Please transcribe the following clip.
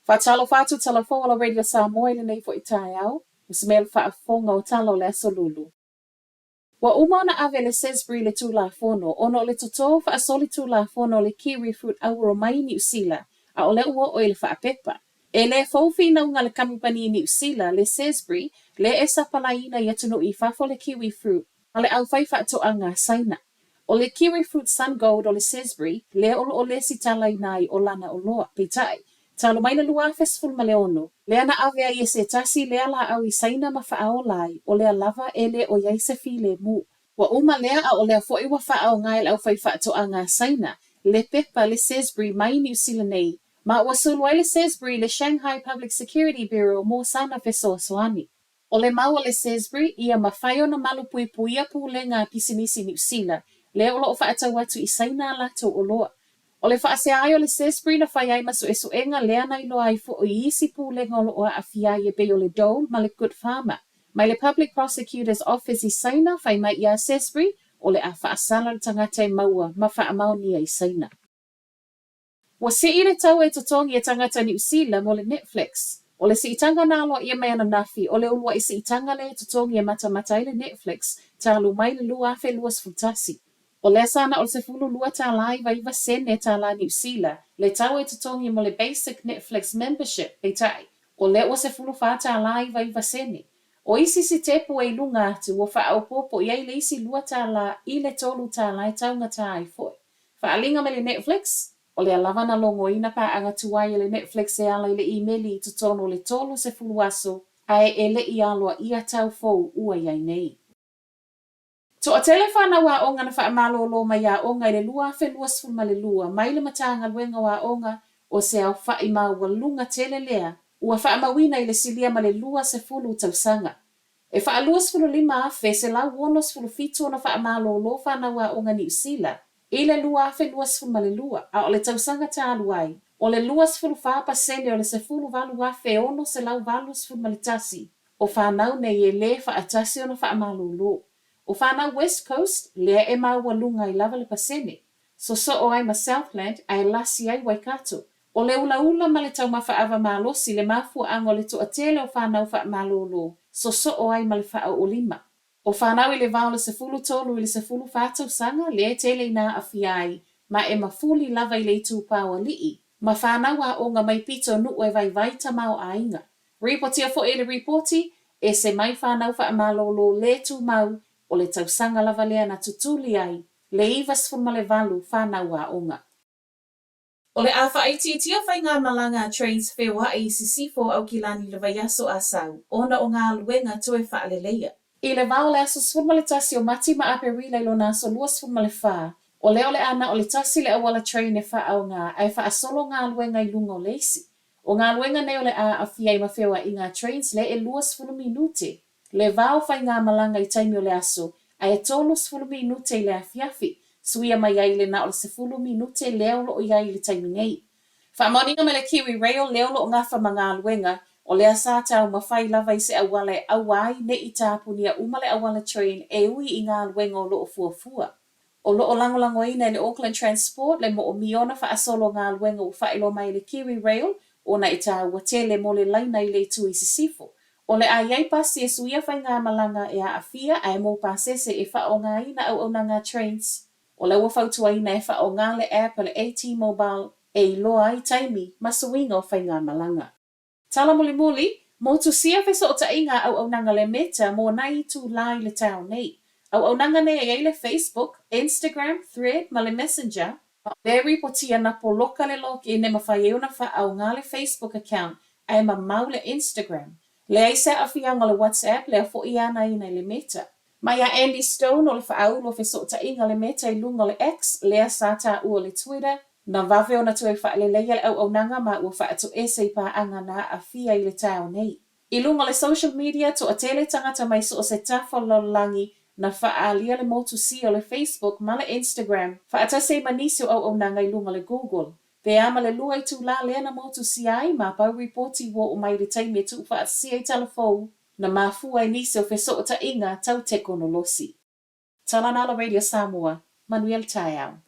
Whātalo whātu talafo ala Radio Samoa le nei fo I tai au, usmel whaafonga o talo le asolulu. Wa umona ave le Sesbury le tulafono, ono le toto whaasoli tulafono le kiwi fruit auro mai New Zealand, a ole ua o le whaapepa. E le faufi na unga le kamupani New Zealand, le Sesbury, le esa palaina yatunu I fafo le kiwi fruit, a le au whaifa toanga saina. O le kiwi fruit sun gold o le Sesbury, le o le si talainai o lana o loa, pitai. Talo mai na lua festival ma le ono. Le ana avea I se tasi le ala au I saina ma whaao lai o le lava ele o yai se fi le mu. Wa uma lea a o le fo I wa whaao ngai le au whai whaato a ngā saina. Le pepa le Sesbury mai New Zealand nei. Ma ua sulwai le Sesbury le Shanghai Public Security Bureau mo sana fesoa soani. O le mau o le Sesbury ia ma whaio na malu pui pui a pu le ngā pisinisi New Zealand. Le o lo whaatau atu I saina lato o loa. O le whaase ai o le Sesbury na whai ai maso esu enga lea na ilo ai fo o isi pu le ngolo o a fiai e be o le Dole ma le Good Farmer. Mai le Public Prosecutor's Office I saina whai mai ia Sesbury o le a whaasala le tangata I maua ma wha amauni I saina. Wa se I le tau e totongi e tangata New Zealand mo le Netflix. O le si itanga nalo ia mai ana nafi o le ulua I si itanga le totongi e mata I le Netflix talu mai le lua afe luas futasi. O le sana o le sefulu lua tā lai vaiva sene tā la New Zealand, le tau e tutongi mo le basic Netflix membership e tai. O le o sefulu wha tā lai vaiva sene. O isi si tepu e lunga atu o wha au popo iai le isi lua tā la I le tolu tā lai taunga tā ai foi. Wha alinga me le Netflix, o le alawa na longo ina pa anga tuai le Netflix e ala I le emaili I tutono le tolu sefulu aso, ai e le I aloa ia tau fou ua iai nei. So o telefona wa onga na wha malolo mai a onga I le lua fe lua sfulma le lua, mai le matanga luenga wa onga o se au wha I mau walunga tele lea, ua wha mawina I le silia ma le lua se fulu tausanga. E wha lua sfulu lima afe se lau wono sfulu fitu na wha malolo whana wa onga New Zealand, I le lua fe lua sfulma le lua, a o le tausanga ta aluai, o le lua sfulu wha sene o le se fulu valu afe ono se lau valu sfulma le tasi, o whanau ne ye le wha atasi o na wha malolo. O whana West Coast, lea e mau walunga I lava le pasene. So o ai ma Southland, ai lasi ai Waikato. O le ula ula ma le tau mawha ava malosi le mafua ango le to atele o whanau wha malolo. So o ai ma le wha o lima. O whanau I le vau le sefulu tolu I le sefulu whatau sanga, lea tele na a fiai, ma e mafuli lava I le tu pawa lii. Ma whanau a onga mai pito nu e vai tamau a inga. Reportia fo e le reporti, e se mai whanau wha malolo le tu mau, o le tausanga lava lea na tutuli ai, le ivas fuma le valu whanau a onga. O le awha ai tia whai ngā malanga trains whewa I sisifo au kilani le vaiaso a sau, ona o ngā luenga toe whaaleleia. I le vau le aso sfuma le tasi o mati ma ape rile lo na so lua sfuma le wha, o leo le ana o le tasi le awala train e wha au ngā, ai wha asolo ngā luenga I lunga o leisi. O ngā luenga neo le a fiai ma whewa I ngā trains le e lua sfuma minute. Le vau whai ngā malanga I taimi o le aso, a e tolu sefulu minute le afiafi, suia mai ai le na o le sefulu minute leo lo o iai le taimi nei. Whamoninga me le Kiwi Rail leo lo o ngafa ma ngā luenga, o lea sa tau ma whai lava I se awale awai ne I tāpuni a umale awala train e ui I ngā luenga o lo o fuafua. O lo o langolango ina le Auckland Transport le mo o miona wha asolo ngā luenga o whaelo mai le Kiwi Rail, o na I tā watele mo le laina I le tu I sisifo. O le aiai pasi e suia whai ngā malanga e a awhia ai mō pasese e wha o ngā ina au ngā trains. O le wafautua ina e wha o ngā le app o le AT Mobile e I loa ai taimi masuinga o whai ngā malanga. Tala muli, mō tu sia wheso o ta inga au nanga le meta mō nai tu lai le tau nei. Au nanga nei e le Facebook, Instagram, Thread, ma le Messenger. Le ripotia na po loka le loki e ne mawhai euna wha au ngā le Facebook account ai ma mau le Instagram. Le aise a fianga le WhatsApp le a fo iana ina le meta. Mai a Andy Stone o le whaaulo wheso ta inga le meta I lunga le X, le a sata ua le Twitter, na vave o na tue wha le leia le au nanga ma ua wha atu ese I pa anga na a fia I le tau nei. I lunga le social media to a tele tangata mai so o se tafo langi na wha a lia le motu si o le Facebook ma le Instagram, wha ata se manisi o au nanga I lunga le Google. Pe ama le lua I tu la lea na motu si ai ma pau reporti wo o mai le taimi tu wha at si ai talafou na mafua I nisi o wheso o ta inga tau teko no losi. Talanala Radio Samoa, Manuel Taiao.